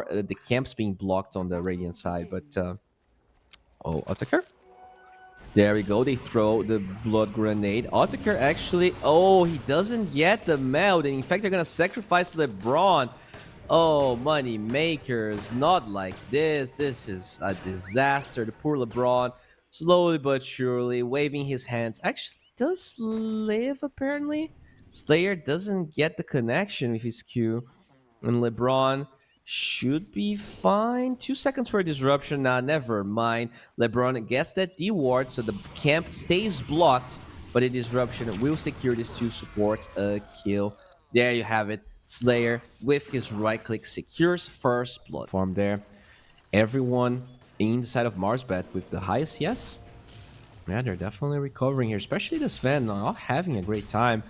for the camps being blocked on the Radiant side. But oh, Otaker. There we go. They throw the blood grenade. Otaker actually... Oh, he doesn't get the meld. And in fact, they're going to sacrifice LeBron. Oh, MoneyMakers. Not like this. This is a disaster. The poor LeBron, slowly but surely, waving his hands. Actually, does live, apparently. Slayer doesn't get the connection with his Q. And LeBron should be fine. 2 seconds for a disruption. Nah, never mind. LeBron gets that D ward, so the camp stays blocked, but a disruption will secure these 2 supports a kill. There you have it. Slayer, with his right click, secures first blood. Farm there. Everyone in the side of MarsBet with the highest yes. Yeah, they're definitely recovering here, especially this Sven, not having a great time.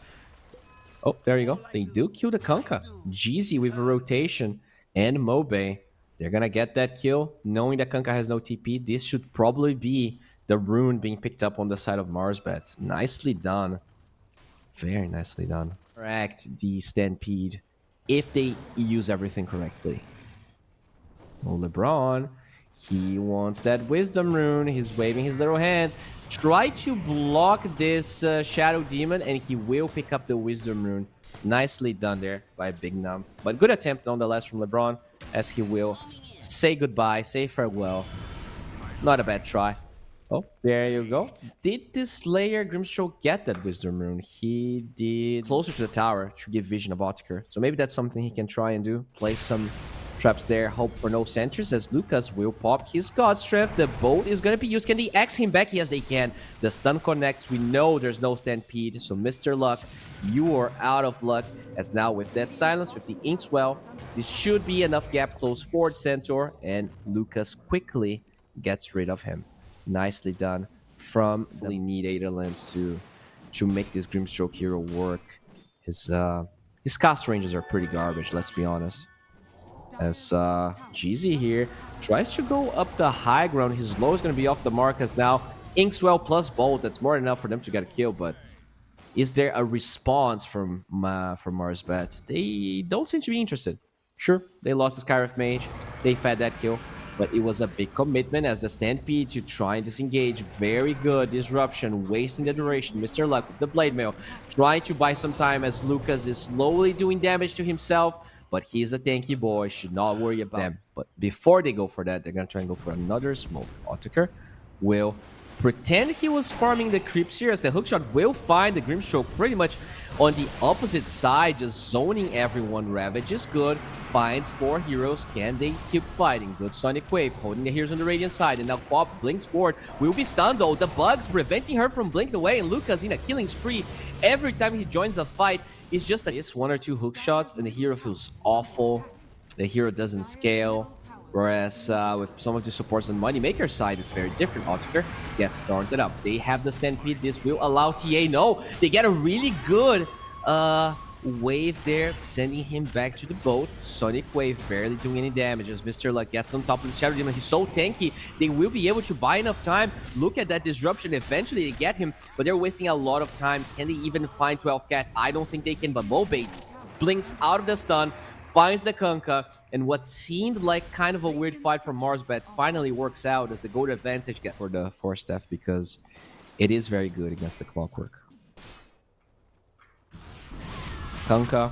Oh, there you go. They do kill the Kunkka. Jeezy with a rotation and Mobe. They're going to get that kill. Knowing that Kunkka has no TP, this should probably be the rune being picked up on the side of MarsBet. Nicely done. Very nicely done. Correct the Stampede if they use everything correctly. Oh, LeBron. He wants that Wisdom rune. He's waving his little hands. Try to block this Shadow Demon, and he will pick up the Wisdom rune. Nicely done there by Bignum. But good attempt nonetheless from LeBron, as he will say goodbye, say farewell. Not a bad try. Oh, there you go. Did this Slayer Grimstroke get that Wisdom rune? He did closer to the tower to give vision of Otaker. So maybe that's something he can try and do. Place some traps there, hope for no sentries, as Lukas will pop his God Strength. The bolt is going to be used. Can they X him back? Yes, they can. The stun connects. We know there's no Stampede. So, Mr. Luck, you are out of luck. As now with that silence, with the Inkswell, this should be enough gap close for Centaur. And Lukas quickly gets rid of him. Nicely done from the need Aetherlands to make this Grimstroke hero work. His cast ranges are pretty garbage, let's be honest. As Jeezy here tries to go up the high ground. His low is going to be off the mark, as now Inkswell plus Bolt. That's more than enough for them to get a kill, but is there a response from MarsBet? They don't seem to be interested. Sure, they lost the Skyrif Mage. They fed that kill, but it was a big commitment as the Stampede to try and disengage. Very good disruption, wasting the duration. Mr. Luck with the Blade Mail, trying to buy some time as Lukas is slowly doing damage to himself. But he's a tanky boy, should not worry about them. But before they go for that, they're going to try and go for another smoke. Otaker will pretend he was farming the creeps here, as the hookshot will find the Grimstroke pretty much on the opposite side, just zoning everyone. Ravage is good, finds 4 heroes. Can they keep fighting? Good Sonic Wave, holding the heroes on the Radiant side. And now Pop blinks forward, will be stunned though. The bugs preventing her from blinking away, and Lukas in a killing spree. Every time he joins a fight, it's just like 1 or 2 hook shots, and the hero feels awful. The hero doesn't scale. Whereas with some of the supports on MoneyMakers side, it's very different. Otaker gets started up. They have the Stampede. This will allow TA. No, they get a really good wave there, sending him back to the boat. Sonic Wave barely doing any damage as Mr. Luck gets on top of the Shadow Demon. He's so tanky, they will be able to buy enough time. Look at that disruption. Eventually they get him, but they're wasting a lot of time. Can they even find 12 Cat? I don't think they can, but Mobe blinks out of the stun, finds the Kunkka, and what seemed like kind of a weird fight from MarsBet finally works out as the gold advantage gets for the Force Staff, because it is very good against the Clockwork. Kunkka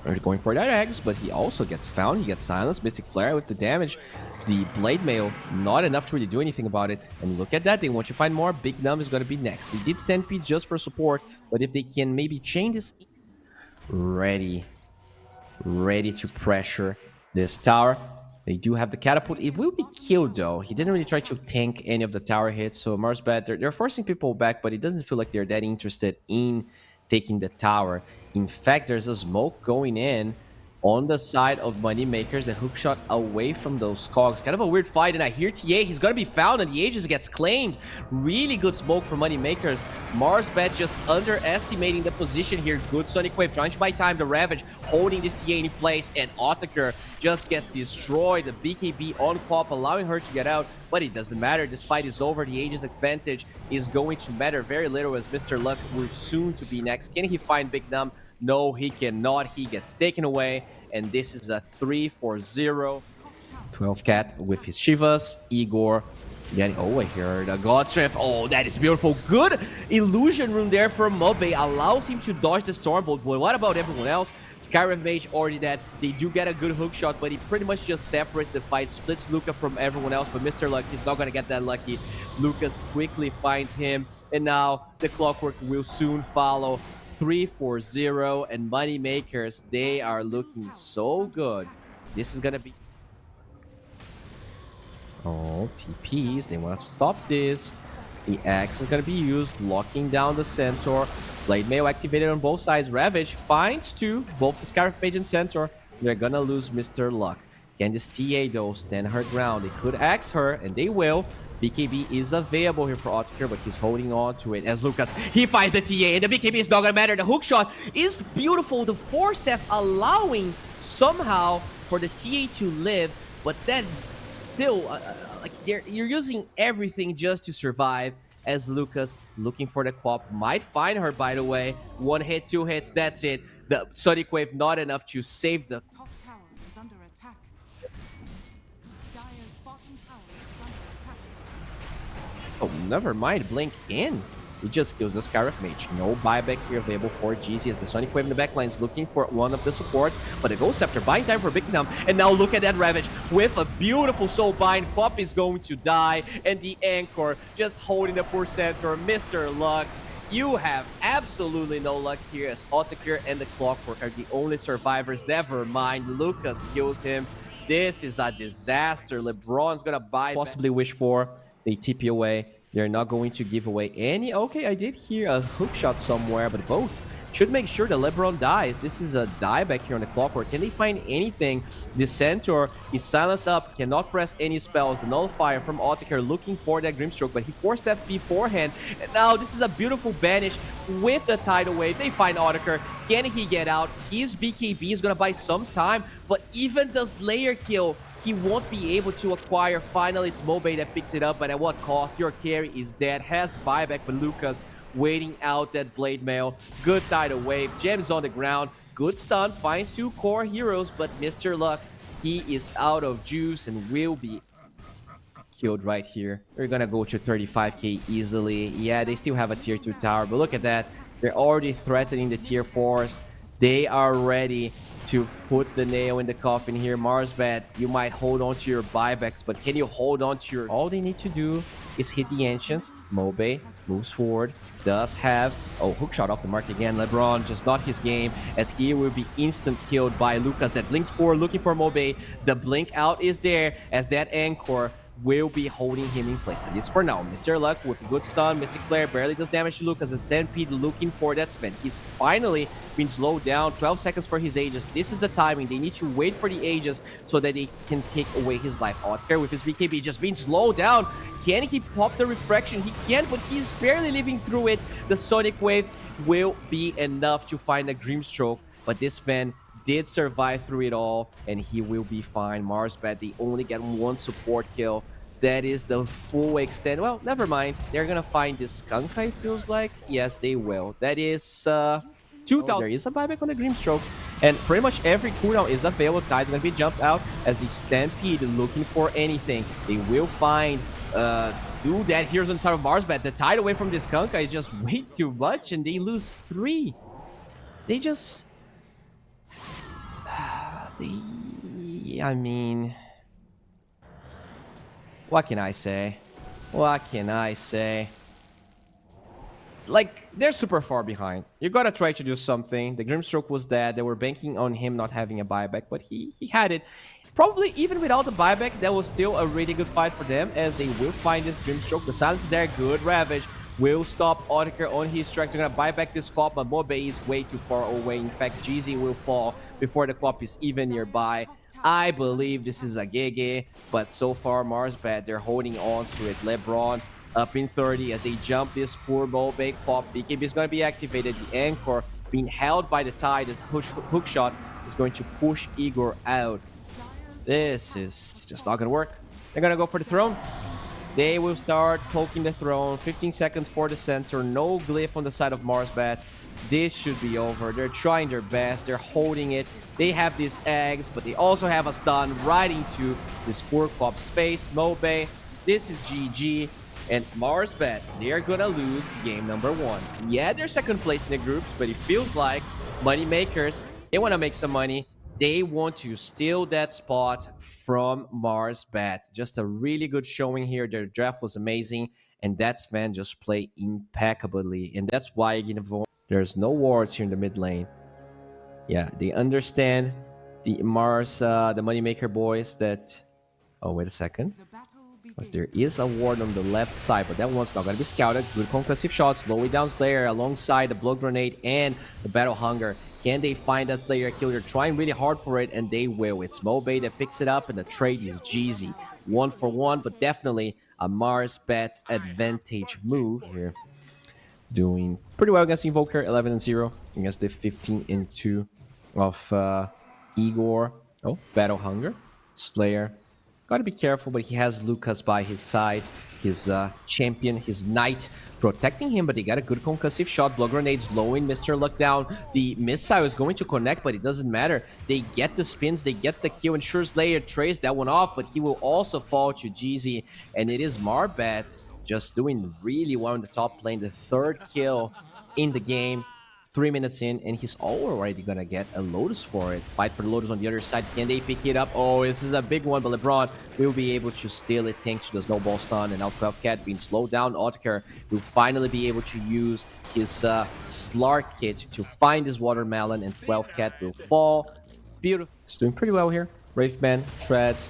are going for that eggs, but he also gets found. He gets silenced. Mystic Flare with the damage. The Blade Mail, not enough to really do anything about it. And look at that. They want to find more. Bignum is going to be next. They did Stampede just for support, but if they can maybe chain this... Ready to pressure this tower. They do have the catapult. It will be killed though. He didn't really try to tank any of the tower hits. So MarsBet, they're forcing people back, but it doesn't feel like they're that interested in taking the tower. In fact, there's a smoke going in on the side of MoneyMakers. The hookshot away from those cogs. Kind of a weird fight, and I hear TA. He's going to be found, and the Aegis gets claimed. Really good smoke for MoneyMakers. MarsBet just underestimating the position here. Good Sonic Wave, trying to buy time. The Ravage holding this TA in place, and Otaker just gets destroyed. The BKB on Pop, allowing her to get out. but it doesn't matter. This fight is over. The Aegis advantage is going to matter very little as Mr. Luck will soon to be next. Can he find Bignum? No, he cannot. He gets taken away, and this is a 3-4-0. 12 Cat with his Shivas, Igor getting, oh, I heard a God Strength. Oh, that is beautiful. Good illusion room there from Mobe. Allows him to dodge the Stormbolt. But what about everyone else? Skyrim Mage already dead. They do get a good hook shot, but he pretty much just separates the fight, splits Luka from everyone else. But Mr. Luck, he's not going to get that lucky. Lukas quickly finds him, and now the Clockwork will soon follow. 3-4-0, and MoneyMakers, they are looking so good. This is going to be... Oh, TPs. They want to stop this. The Axe is going to be used, locking down the Centaur. Blade Mail activated on both sides. Ravage finds two, both the Scarif Mage and Centaur. They're going to lose Mr. Luck. Can this TA, though, stand her ground? They could Axe her, and they will. BKB is available here for Otaker, but he's holding on to it as Lukas, he finds the TA, and the BKB is not going to matter. The hook shot is beautiful. The Force Staff allowing somehow for the TA to live, but that's still, like, you're using everything just to survive, as Lukas, looking for the Quap, might find her, by the way. One hit, two hits, that's it. The Sonic Wave not enough to save the... Top tower is under attack. Dire's bottom tower is under attack. Oh, never mind. Blink in. He just kills the Scarif Mage. No buyback here available for Jeezy as the Sonic Wave in the backline is looking for one of the supports. But a Ghost Scepter buying time for Bignum. And now look at that Ravage with a beautiful Soul Bind. Pop is going to die. And the Anchor just holding the poor Centaur. Mr. Luck, you have absolutely no luck here as Otaker and the Clockwork are the only survivors. Never mind. Lukas kills him. This is a disaster. LeBron's going to buy possibly wish for. They TP away. They're not going to give away any... Okay, I did hear a hook shot somewhere, but both should make sure that LeBron dies. This is a dieback here on the Clockwork. Can they find anything? The Centaur is silenced up, cannot press any spells. The Nullifier from Otaker looking for that Grimstroke, but he forced that beforehand. And now this is a beautiful banish with the Tidal Wave. They find Otaker. Can he get out? His BKB is going to buy some time, but even the Slayer kill, he won't be able to acquire. Finally, it's Mobe that picks it up, but at what cost? Your carry is dead. Has buyback, but Lukas waiting out that Blade Mail. Good Tidal Wave. Gems on the ground. Good stun. Finds two core heroes, but Mr. Luck, he is out of juice and will be killed right here. They're gonna go to 35k easily. Yeah, they still have a tier 2 tower, but look at that. They're already threatening the tier 4s. They are ready to put the nail in the coffin here. MarsBet, you might hold on to your buybacks, but can you hold on to your... All they need to do is hit the Ancients. Mobe moves forward, does have... Oh, hookshot off the mark again. LeBron, just not his game, as he will be instant killed by Lukas that blinks forward, looking for Mobe. The blink out is there, as that Anchor will be holding him in place. At least for now. Mr. Luck with a good stun. Mystic Flare barely does damage to Lukas. And Stampede looking for that spin. He's finally been slowed down. 12 seconds for his Aegis. This is the timing. They need to wait for the Aegis so that they can take away his life. Otaker with his BKB just being slowed down. Can he pop the Refraction? He can, but he's barely living through it. The Sonic Wave will be enough to find a Grimstroke. But this man did survive through it all, and he will be fine. MarsBet, they only get one support kill. That is the full extent. Well, never mind. They're gonna find this skunk, I feels like. Yes, they will. That is 2,000. Oh, there is a buyback on the Grimstroke, and pretty much every cooldown is available. Tide's gonna be jumped out as the Stampede looking for anything. They will find do that. Here's on the side of MarsBet. The tide away from this skunk is just way too much, and they lose 3. They just... I mean, what can I say? What can I say? Like, they're super far behind. You gotta try to do something. The Grimstroke was dead. They were banking on him not having a buyback, but he had it. Probably even without the buyback, that was still a really good fight for them, as they will find this Grimstroke. The silence is there. Good Ravage will stop Otaker on his tracks. They're gonna buy back this Quap, but Mobe is way too far away. In fact, Jeezy will fall before the Quap is even nearby. I believe this is a GG, but so far MarsBet, they're holding on to it. LeBron up in 30 as they jump this poor Mobe Quap. BKB is gonna be activated. The Anchor being held by the Tide as hook shot is going to push Igor out. This is just not gonna work. They're gonna go for the throne. They will start poking the throne. 15 seconds for the center. No glyph on the side of MarsBet. This should be over. They're trying their best. They're holding it. They have these eggs, but they also have a stun right into this poor pop space. Mobe, this is GG. And MarsBet, they're gonna lose game number 1. Yeah, they're second place in the groups, but it feels like MoneyMakers, they want to make some money. They want to steal that spot from MarsBet. Just a really good showing here. Their draft was amazing, and that Sven just played impeccably. And that's why there's no wards here in the mid lane. Yeah, they understand the the Moneymaker boys that... Oh, wait a second. Because there is a ward on the left side, but that one's not going to be scouted. Good concussive shots, slowing down Slayer alongside the Blood Grenade and the Battle Hunger. Can they find that Slayer kill? They're trying really hard for it, and they will. It's Mobe that picks it up, and the trade is Jeezy. 1-for-1, but definitely a MarsBet advantage move here. Doing pretty well against Invoker, 11-0 against the 15-2 of Igor. Oh, Battle Hunger, Slayer. Gotta be careful, but he has Lukas by his side. His champion, his knight, protecting him, but they got a good concussive shot. Blood grenades slowing Mr. Luck down. The missile is going to connect, but it doesn't matter. They get the spins, they get the kill, and sure Slayer trays that one off, but he will also fall to Jeezy. And it is MarsBet just doing really well in the top lane. The third kill in the game. 3 minutes in, and he's already gonna get a Lotus for it. Fight for the Lotus on the other side. Can they pick it up? Oh, this is a big one, but LeBron will be able to steal it thanks to the snowball stun. And now 12 Cat being slowed down. Otaker will finally be able to use his Slark kit to find his watermelon, and 12 Cat will fall. Beautiful. He's doing pretty well here. Wraithman, Treads,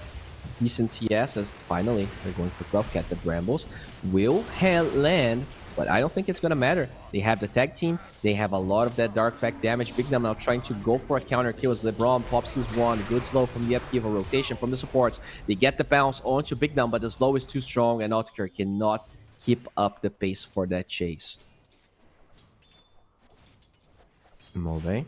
decent CS as finally they're going for 12 Cat. The Brambles will land, but I don't think it's going to matter. They have the tag team. They have a lot of that dark pack damage. Bignum now trying to go for a counter kill as LeBron pops his one. Good slow from the upheaval rotation from the supports. They get the bounce onto Bignum, but the slow is too strong, and Otaker cannot keep up the pace for that chase. Mobe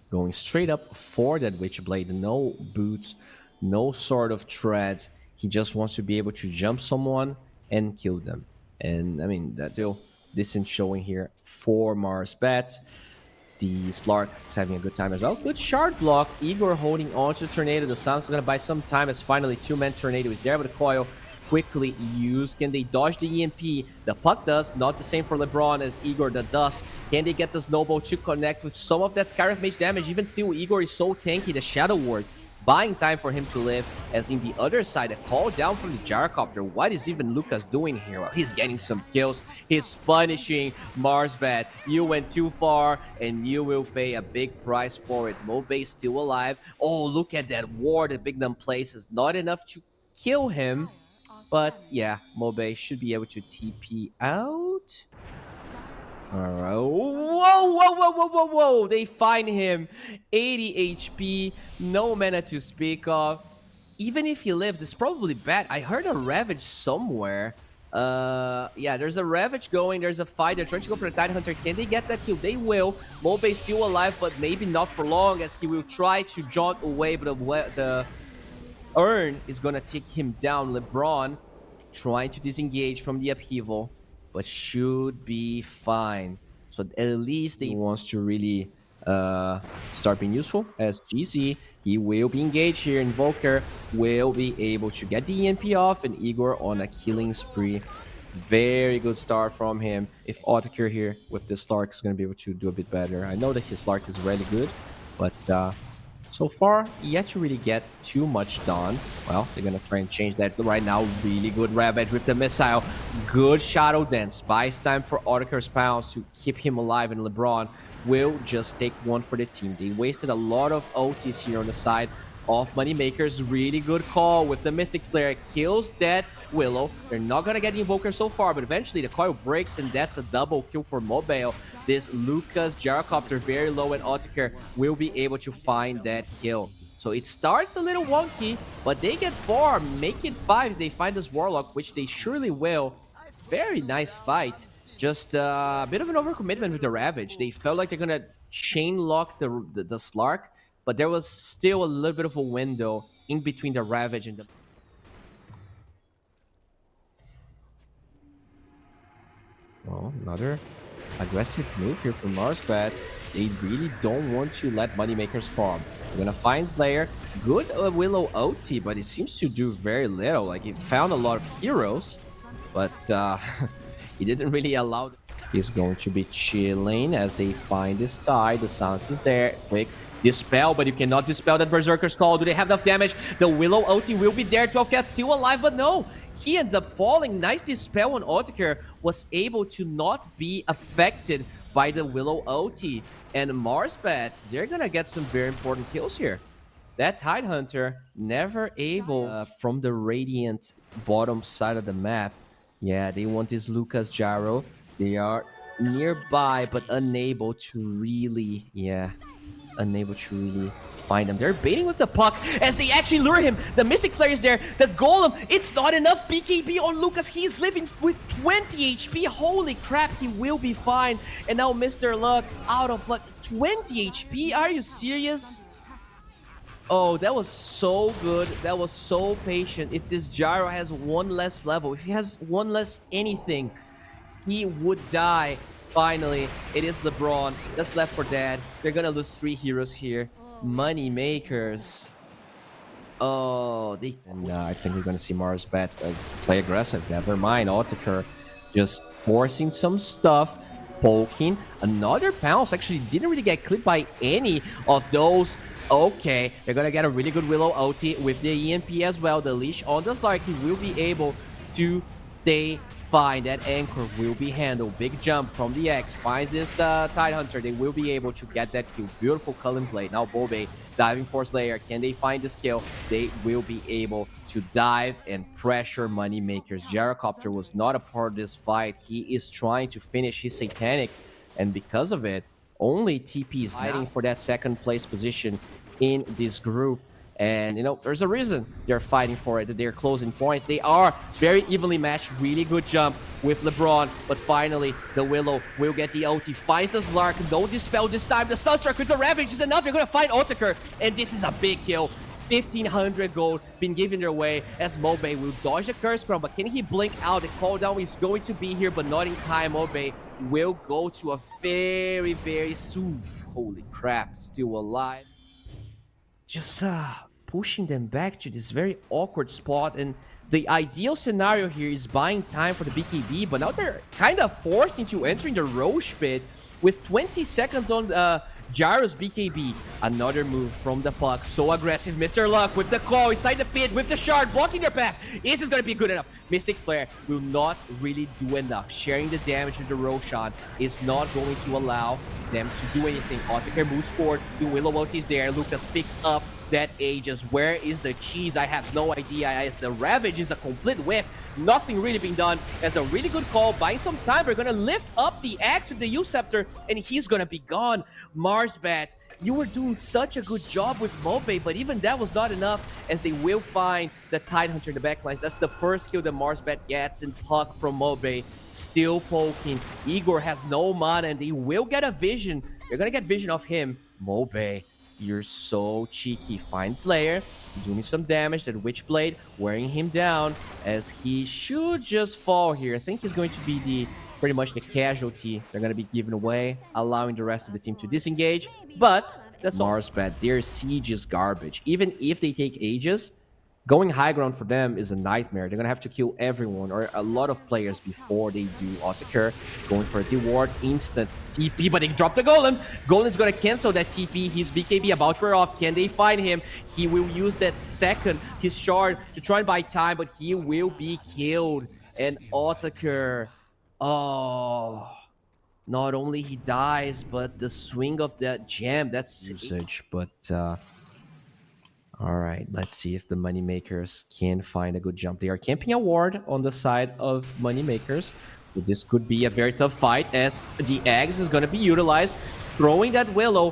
going straight up for that Witchblade. No boots, no sort of treads. He just wants to be able to jump someone and kill them. And I mean, that's still decent showing here for MarsBet. The Slark is having a good time as well. Good shard block. Igor holding on to the Tornado. The Sun's going to buy some time as finally two-man Tornado is there with the coil. Quickly used. Can they dodge the EMP? The puck does. Not the same for LeBron as Igor the Dust. Can they get the Snowball to connect with some of that Scarif Mage damage? Even still, Igor is so tanky. The Shadow Ward buying time for him to live, as in the other side, a call down from the Gyrocopter. What is even Lukas doing here? Well, he's getting some kills. He's punishing MarsBet. You went too far, and you will pay a big price for it. Mobe is still alive. Oh, look at that ward that Bignum places. Not enough to kill him, but yeah, Mobe should be able to TP out. Alright. Whoa. They find him. 80 HP. No mana to speak of. Even if he lives, it's probably bad. I heard a Ravage somewhere. Yeah, there's a Ravage going. There's a fight. They're trying to go for the Tidehunter. Can they get that kill? They will. Mobe is still alive, but maybe not for long, as he will try to jaunt away, but the Urn is gonna take him down. LeBron trying to disengage from the upheaval, but should be fine. So at least he wants to really start being useful as GC. He will be engaged here. Invoker will be able to get the EMP off, and Igor on a killing spree. Very good start from him. If Otaker here with this Slark is going to be able to do a bit better. I know that his Slark is really good, but so far, yet to really get too much done. Well, they're going to try and change that right now. Really good Ravage with the missile. Good Shadow Dance. Buys time for Otaker's Pounce to keep him alive, and LeBron will just take one for the team. They wasted a lot of OTs here on the side of MoneyMakers. Really good call with the Mystic Flare. Kills that Willow. They're not going to get the Invoker so far, but eventually the coil breaks, and that's a double kill for Mobile. This Lukas Gyrocopter very low, and Otaker will be able to find that kill. So it starts a little wonky, but they get 4, make it 5. They find this Warlock, which they surely will. Very nice fight. Just a bit of an overcommitment with the Ravage. They felt like they're going to chain lock the Slark, but there was still a little bit of a window in between the Ravage and the... Well, another aggressive move here from MarsBet. They really don't want to let Moneymakers farm. They're gonna find Slayer. Good Willow OT, but it seems to do very little. Like, it found a lot of heroes, but he didn't really allow them. He's going to be chilling as they find this tie. The silence is there. Quick dispel, but you cannot dispel that Berserker's Call. Do they have enough damage? The Willow OT will be there. 12 Cat still alive, but no. He ends up falling. Nice dispel on Otaker. Was able to not be affected by the Willow OT. And MarsBet, they're gonna get some very important kills here. That Tidehunter never able from the Radiant bottom side of the map. Yeah, they want this Lukas gyro. They are nearby, but unable to really, find him. They're baiting with the puck as they actually lure him. The Mystic Flare is there. The Golem, it's not enough. BKB on Lukas. He's living with 20 HP. Holy crap, he will be fine. And now Mr. Luck out of luck. 20 HP? Are you serious? Oh, that was so good. That was so patient. If this gyro has one less level, if he has one less anything, he would die. Finally, it is LeBron that's left for dead. They're gonna lose 3 heroes here. Moneymakers. Oh, and I think we're gonna see MarsBet play aggressive. Never mind, Otaker just forcing some stuff, poking. Another bounce actually didn't really get clipped by any of those. Okay, they're gonna get a really good Willow OT with the EMP as well. The leash on the Slark, he will be able to stay fine. That anchor will be handled. Big jump from the X. Finds this Tidehunter. They will be able to get that kill. Beautiful Cullen play. Now Bowie diving for Slayer. Can they find this kill? They will be able to dive and pressure Moneymakers. Gyrocopter was not a part of this fight. He is trying to finish his Satanic, and because of it, only TP is fighting for that second place position in this group. And, you know, there's a reason they're fighting for it, that they're closing points. They are very evenly matched. Really good jump with LeBron. But finally, the Willow will get the OT. Finds the Slark. No dispel this time. The Sunstruck with the Ravage is enough. You're going to find Otaker. And this is a big kill. 1,500 gold been given their way as Bowie will dodge the Curse Crown. But can he blink out? The cooldown is going to be here, but not in time. Bowie will go to a very, very soon. Holy crap. Still alive. Just pushing them back to this very awkward spot. And the ideal scenario here is buying time for the BKB, but now they're kind of forced into entering the Roche pit with 20 seconds on Gyro's BKB. Another move from the puck. So aggressive. Mr. Luck with the call inside the pit with the shard blocking their path. Is this going to be good enough? Mystic Flare will not really do enough. Sharing the damage with the Roshan is not going to allow them to do anything. Otaker moves forward. The Willow OT is there. Lukas picks up that Aegis. Where is the cheese? I have no idea. As the Ravage is a complete whiff. Nothing really being done. As a really good call. Buying some time. We're going to lift up the axe with the U-Scepter, and he's going to be gone. MarsBet, you were doing such a good job with Bowie, but even that was not enough, as they will find the Tidehunter in the backlines. That's the first kill that MarsBet gets, and puck from Bowie still poking. Igor has no mana, and they will get a vision. They're going to get vision of him. Bowie, you're so cheeky. Finds Slayer, doing some damage. That Witchblade wearing him down, as he should just fall here. I think he's going to be the pretty much the casualty. They're going to be given away, allowing the rest of the team to disengage. But that's MarsBet. Their siege is garbage. Even if they take Aegis, going high ground for them is a nightmare. They're going to have to kill everyone or a lot of players before they do. Otaker going for a D-Ward, instant TP, but they drop the Golem. Golem's going to cancel that TP. His BKB about to wear off. Can they find him? He will use that second, his shard, to try and buy time, but he will be killed. And Otaker, oh, not only he dies, but the swing of that gem, that's usage. But all right, let's see if the Moneymakers can find a good jump. They are camping a ward on the side of Moneymakers. But this could be a very tough fight, as the Eggs is going to be utilized. Throwing that Willow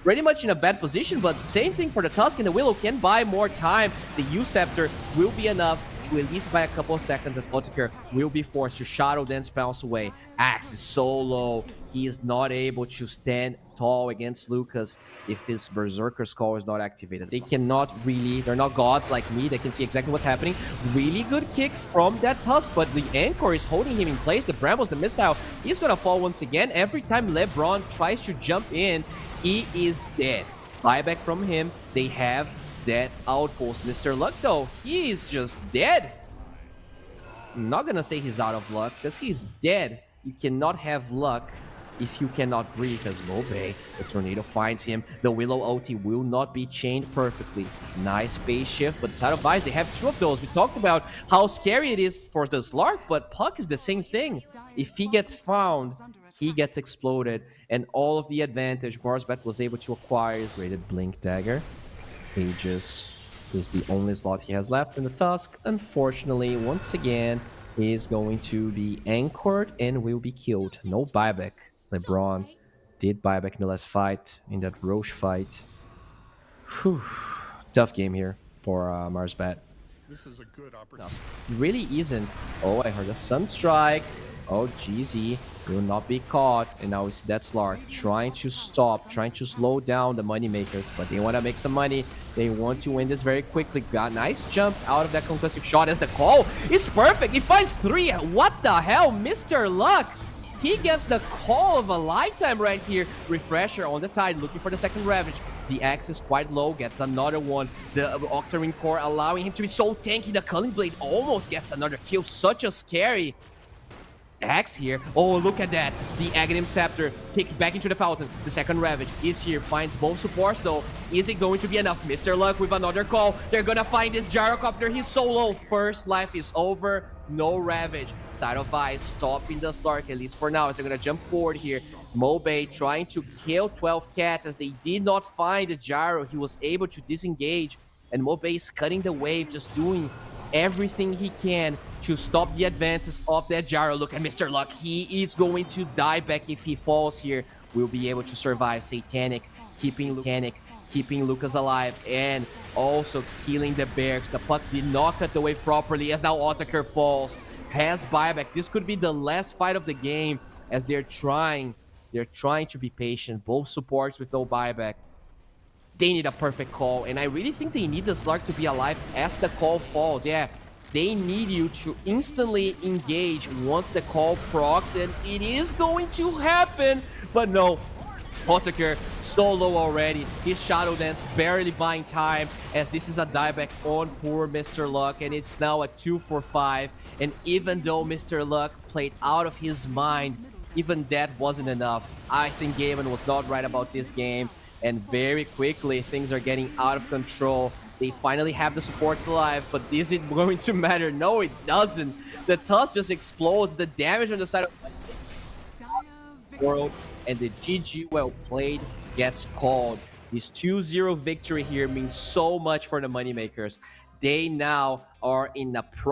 pretty much in a bad position, but same thing for the Tusk, and the Willow can buy more time. The U-Scepter will be enough to at least buy a couple of seconds, as Otaker will be forced to Shadow Dance bounce away. Axe is so low. He is not able to stand tall against Lukas if his Berserker's Call is not activated. They cannot really, they're not gods like me, they can see exactly what's happening. Really good kick from that Tusk, but the Anchor is holding him in place. The Brambles, the missile, he's gonna fall once again. Every time LeBron tries to jump in, he is dead. Buyback from him, they have that outpost. Mr. Luck though, he is just dead. I'm not gonna say he's out of luck, because he's dead. You cannot have luck if you cannot breathe as Bowie. The Tornado finds him. The Willow ulti will not be chained perfectly. Nice phase shift, but Side of Ice, they have two of those. We talked about how scary it is for the Slark, but Puck is the same thing. If he gets found, he gets exploded, and all of the advantage MarsBet was able to acquire is rated Blink Dagger. Aegis is the only slot he has left in the Tusk. Unfortunately, once again, he is going to be anchored and will be killed. No buyback. LeBron did buyback in the last fight, in that Roche fight. Whew. Tough game here for MarsBet. This is a good opportunity. It really isn't. Oh, I heard a Sunstrike. Oh, Jeezy will not be caught. And now we see that Slark trying to stop, trying to slow down the Moneymakers. But they want to make some money. They want to win this very quickly. Got nice jump out of that concussive shot as the call is perfect. He finds 3. What the hell? Mr. Luck. He gets the call of a lifetime right here. Refresher on the Tide, looking for the second Ravage. The axe is quite low, gets another one. The Octarine Core allowing him to be so tanky. The Culling Blade almost gets another kill. Such a scary axe here. Oh, look at that. The Aghanim Scepter picked back into the Fountain. The second Ravage is here. Finds both supports though. Is it going to be enough? Mr. Luck with another call. They're gonna find this Gyrocopter. He's so low. First life is over. No Ravage. Side of Ice stopping the Slark, at least for now. They're gonna jump forward here. Mobe trying to kill 12 cats as they did not find the Gyro. He was able to disengage. And Mobe is cutting the wave, just doing everything he can to stop the advances of that Gyro. Look at Mr. Luck. He is going to die back if he falls here. We'll be able to survive. Satanic, keeping Lukas alive, and also killing the Bergs. The Puck did not cut the wave properly as now Otaker falls. Has buyback. This could be the last fight of the game as they're trying to be patient. Both supports with no buyback. They need a perfect call, and I really think they need the Slark to be alive as the call falls. Yeah, they need you to instantly engage once the call procs, and it is going to happen, but no. Otaker solo already. His Shadow Dance barely buying time as this is a dieback on poor Mr. Luck, and it's now a 2 for 5. And even though Mr. Luck played out of his mind, even that wasn't enough. I think Gavin was not right about this game. And very quickly, things are getting out of control. They finally have the supports alive, but is it going to matter? No, it doesn't. The Tusk just explodes. The damage on the side of the world, and the GG well played gets called. This 2-0 victory here means so much for the Moneymakers. They now are in a